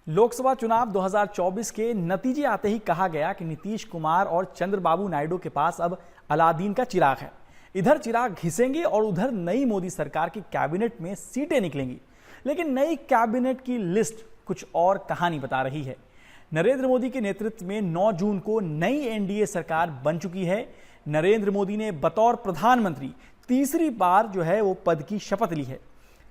लोकसभा चुनाव 2024 के नतीजे आते ही कहा गया कि नीतीश कुमार और चंद्रबाबू नायडू के पास अब अलादीन का चिराग है। इधर चिराग घिसेंगे और उधर नई मोदी सरकार की कैबिनेट में सीटें निकलेंगी। लेकिन नई कैबिनेट की लिस्ट कुछ और कहानी बता रही है। नरेंद्र मोदी के नेतृत्व में 9 जून को नई एनडीए सरकार बन चुकी है। नरेंद्र मोदी ने बतौर प्रधानमंत्री तीसरी बार वो पद की शपथ ली है।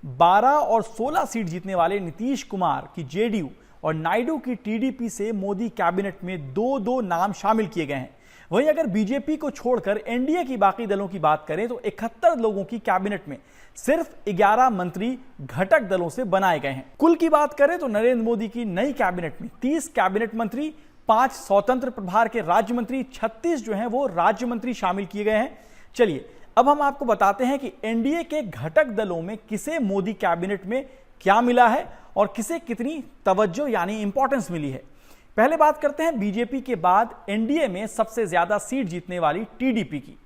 12 और 16 सीट जीतने वाले नीतीश कुमार की जेडीयू और नायडू की टीडीपी से मोदी कैबिनेट में दो नाम शामिल किए गए हैं। वहीं अगर बीजेपी को छोड़कर एनडीए की बाकी दलों की बात करें तो 71 लोगों की कैबिनेट में सिर्फ 11 मंत्री घटक दलों से बनाए गए हैं। कुल की बात करें तो नरेंद्र मोदी की नई कैबिनेट में 30 कैबिनेट मंत्री, 5 स्वतंत्र प्रभार के राज्य मंत्री, 36 वो राज्य मंत्री शामिल किए गए हैं। चलिए अब हम आपको बताते हैं कि एनडीए के घटक दलों में किसे मोदी कैबिनेट में क्या मिला है और किसे कितनी तवज्जो यानी इंपॉर्टेंस मिली है। पहले बात करते हैं बीजेपी के बाद एनडीए में सबसे ज्यादा सीट जीतने वाली टीडीपी की।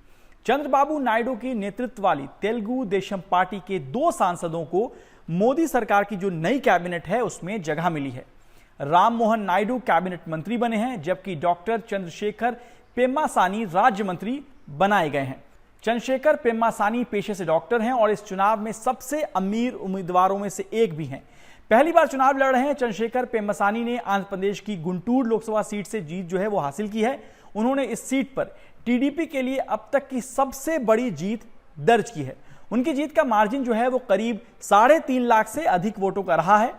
चंद्रबाबू नायडू की नेतृत्व वाली तेलुगु देशम पार्टी के 2 सांसदों को मोदी सरकार की जो नई कैबिनेट है उसमें जगह मिली है। राम मोहन नायडू कैबिनेट मंत्री बने हैं, जबकि डॉक्टर चंद्रशेखर पेम्मासानी राज्य मंत्री बनाए गए हैं। चंद्रशेखर पेम्मासानी पेशे से डॉक्टर हैं और इस चुनाव में सबसे अमीर उम्मीदवारों में से एक भी हैं। पहली बार चुनाव लड़ रहे हैं चंद्रशेखर पेम्मासानी ने आंध्र प्रदेश की गुंटूर लोकसभा सीट से जीत वो हासिल की है। उन्होंने इस सीट पर टीडीपी के लिए अब तक की सबसे बड़ी जीत दर्ज की है। उनकी जीत का मार्जिन वो करीब 3.5 लाख से अधिक वोटों का रहा है।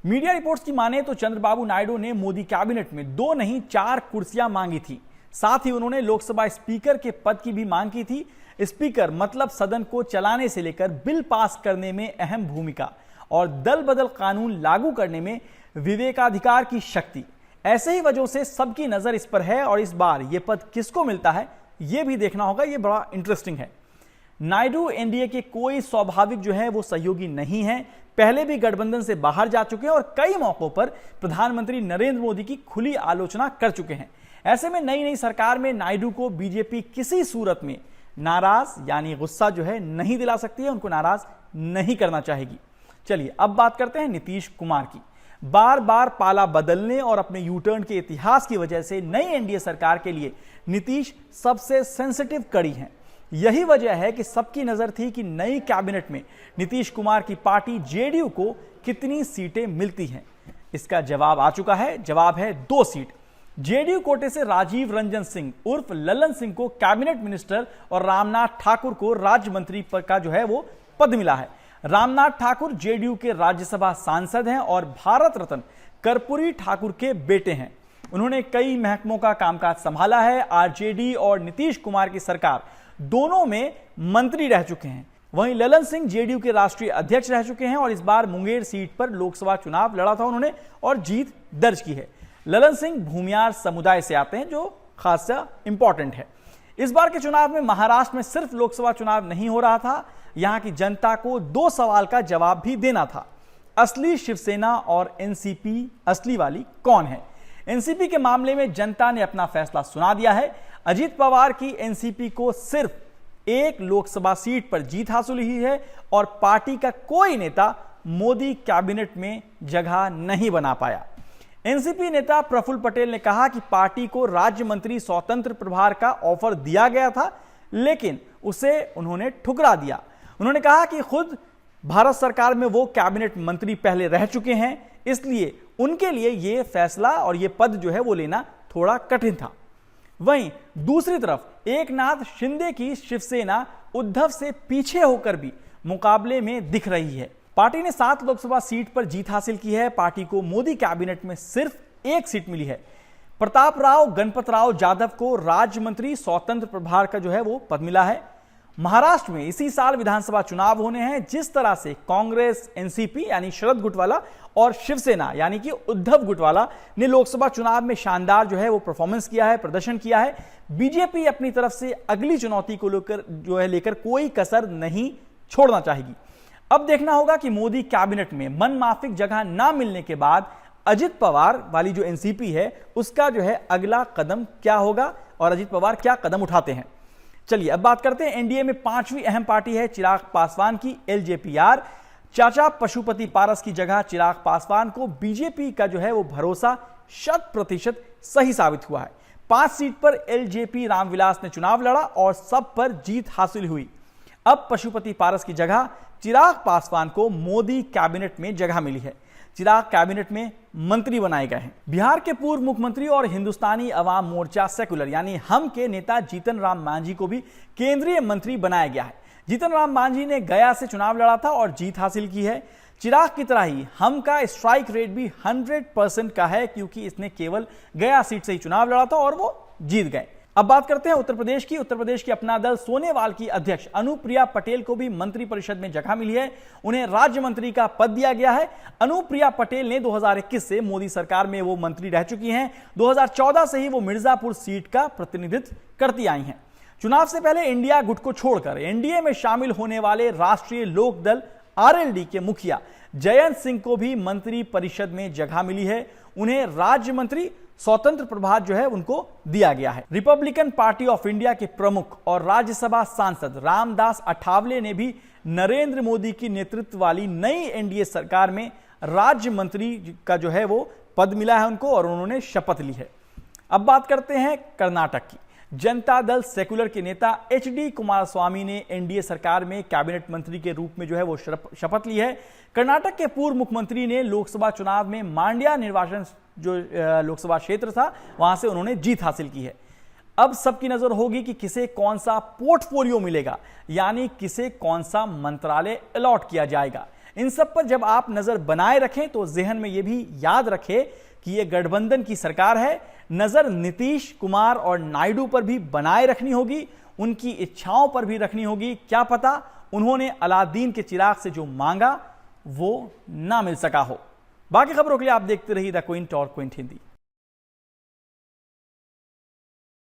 मीडिया रिपोर्ट्स की माने तो चंद्रबाबू नायडू ने मोदी कैबिनेट में 2 नहीं 4 कुर्सियां मांगी थी। साथ ही उन्होंने लोकसभा स्पीकर के पद की भी मांग की थी। स्पीकर मतलब सदन को चलाने से लेकर बिल पास करने में अहम भूमिका और दल बदल कानून लागू करने में विवेकाधिकार की शक्ति। ऐसे ही वजहों से सबकी नजर इस पर है और इस बार यह पद किसको मिलता है यह भी देखना होगा। यह बड़ा इंटरेस्टिंग है। नायडू एनडीए के कोई स्वाभाविक वो सहयोगी नहीं है। पहले भी गठबंधन से बाहर जा चुके हैं और कई मौकों पर प्रधानमंत्री नरेंद्र मोदी की खुली आलोचना कर चुके हैं। ऐसे में नई सरकार में नायडू को बीजेपी किसी सूरत में नाराज यानी गुस्सा नहीं दिला सकती है, उनको नाराज नहीं करना चाहेगी। चलिए अब बात करते हैं नीतीश कुमार की। बार बार पाला बदलने और अपने यू टर्न के इतिहास की वजह से नई एनडीए सरकार के लिए नीतीश सबसे सेंसिटिव कड़ी हैं। यही वजह है कि सबकी नजर थी कि नई कैबिनेट में नीतीश कुमार की पार्टी जेडीयू को कितनी सीटें मिलती हैं। इसका जवाब आ चुका है। जवाब है 2 सीट। जेडीयू कोटे से राजीव रंजन सिंह उर्फ ललन सिंह को कैबिनेट मिनिस्टर और रामनाथ ठाकुर को राज्य मंत्री पद का वो पद मिला है। रामनाथ ठाकुर जेडीयू के राज्यसभा सांसद हैं और भारत रत्न कर्पूरी ठाकुर के बेटे हैं। उन्होंने कई महकमों का कामकाज संभाला है। आरजेडी और नीतीश कुमार की सरकार दोनों में मंत्री रह चुके हैं। वहीं ललन सिंह जेडीयू के राष्ट्रीय अध्यक्ष रह चुके हैं और इस बार मुंगेर सीट पर लोकसभा चुनाव लड़ा था उन्होंने और जीत दर्ज की है। ललन सिंह भूमियार समुदाय से आते हैं, जो खासा इंपॉर्टेंट है। इस बार के चुनाव में महाराष्ट्र में सिर्फ लोकसभा चुनाव नहीं हो रहा था, यहां की जनता को 2 सवाल का जवाब भी देना था। असली शिवसेना और एनसीपी असली वाली कौन है? एनसीपी के मामले में जनता ने अपना फैसला सुना दिया है। अजीत पवार की एनसीपी को सिर्फ 1 लोकसभा सीट पर जीत हासिल हुई है और पार्टी का कोई नेता मोदी कैबिनेट में जगह नहीं बना पाया। एनसीपी नेता प्रफुल्ल पटेल ने कहा कि पार्टी को राज्य मंत्री स्वतंत्र प्रभार का ऑफर दिया गया था, लेकिन उसे उन्होंने ठुकरा दिया। उन्होंने कहा कि खुद भारत सरकार में वो कैबिनेट मंत्री पहले रह चुके हैं, इसलिए उनके लिए ये फैसला और ये पद वो लेना थोड़ा कठिन था। वहीं दूसरी तरफ एकनाथ शिंदे की शिवसेना उद्धव से पीछे होकर भी मुकाबले में दिख रही है। पार्टी ने 7 लोकसभा सीट पर जीत हासिल की है। पार्टी को मोदी कैबिनेट में सिर्फ 1 सीट मिली है। प्रताप राव गणपत राव जाधव को राज्य मंत्री स्वतंत्र प्रभार का वो पद मिला है। महाराष्ट्र में इसी साल विधानसभा चुनाव होने हैं। जिस तरह से कांग्रेस, एनसीपी यानी शरद गुटवाला और शिवसेना यानी कि उद्धव गुटवाला ने लोकसभा चुनाव में शानदार वो परफॉर्मेंस किया है, प्रदर्शन किया है, बीजेपी अपनी तरफ से अगली चुनौती को लेकर कोई कसर नहीं छोड़ना चाहेगी। अब देखना होगा कि मोदी कैबिनेट में मनमाफिक जगह ना मिलने के बाद अजित पवार वाली जो एनसीपी है उसका अगला कदम क्या होगा और अजित पवार क्या कदम उठाते हैं। चलिए अब बात करते हैं एनडीए में 5वीं अहम पार्टी है चिराग पासवान की, एलजेपीआर। चाचा पशुपति पारस की जगह चिराग पासवान को बीजेपी का जो है वो भरोसा 100% सही साबित हुआ है। 5 सीट पर एलजेपी रामविलास ने चुनाव लड़ा और सब पर जीत हासिल हुई। अब पशुपति पारस की जगह चिराग पासवान को मोदी कैबिनेट में जगह मिली है। चिराग कैबिनेट में मंत्री बनाए गए हैं। बिहार के पूर्व मुख्यमंत्री और हिंदुस्तानी अवाम मोर्चा सेकुलर यानी हम के नेता जीतन राम मांझी को भी केंद्रीय मंत्री बनाया गया है। जीतन राम मांझी ने गया से चुनाव लड़ा था और जीत हासिल की है। चिराग की तरह ही हम का स्ट्राइक रेट भी 100% का है, क्योंकि इसने केवल गया सीट से ही चुनाव लड़ा था और वो जीत गए। अब बात करते हैं उत्तर प्रदेश की। उत्तर प्रदेश की अपना दल सोनेवाल की अध्यक्ष अनुप्रिया पटेल को भी मंत्रिपरिषद में जगह मिली है। उन्हें राज्य मंत्री का पद दिया गया है। अनुप्रिया पटेल ने 2021 से मोदी सरकार में वो मंत्री रह चुकी हैं। 2014 से ही वो मिर्जापुर सीट का प्रतिनिधित्व करती आई हैं। चुनाव से पहले इंडिया गुट को छोड़कर एनडीए में शामिल होने वाले राष्ट्रीय लोक दल आरएलडी के मुखिया जयंत सिंह को भी मंत्री परिषद में जगह मिली है। उन्हें राज्य मंत्री स्वतंत्र प्रभार जो है उनको दिया गया है। रिपब्लिकन पार्टी ऑफ इंडिया के प्रमुख और राज्यसभा सांसद रामदास अठावले ने भी नरेंद्र मोदी की नेतृत्व वाली नई एनडीए सरकार में राज्य मंत्री का जो है वो पद मिला है उनको, और उन्होंने शपथ ली है। अब बात करते हैं कर्नाटक की। जनता दल सेकुलर के नेता एचडी कुमारस्वामी ने एनडीए सरकार में कैबिनेट मंत्री के रूप में जो है वो शपथ ली है। कर्नाटक के पूर्व मुख्यमंत्री ने लोकसभा चुनाव में मांड्या निर्वाचन जो लोकसभा क्षेत्र था वहां से उन्होंने जीत हासिल की है। अब सबकी नजर होगी कि किसे कौन सा पोर्टफोलियो मिलेगा, यानी किसे कौन सा मंत्रालय अलॉट किया जाएगा। इन सब पर जब आप नजर बनाए रखें तो जेहन में यह भी याद रखें कि यह गठबंधन की सरकार है। नजर नीतीश कुमार और नायडू पर भी बनाए रखनी होगी, उनकी इच्छाओं पर भी रखनी होगी। क्या पता उन्होंने अलादीन के चिराग से जो मांगा वो ना मिल सका हो। बाकी खबरों के लिए आप देखते रहिए द क्विंट और क्विंट हिंदी।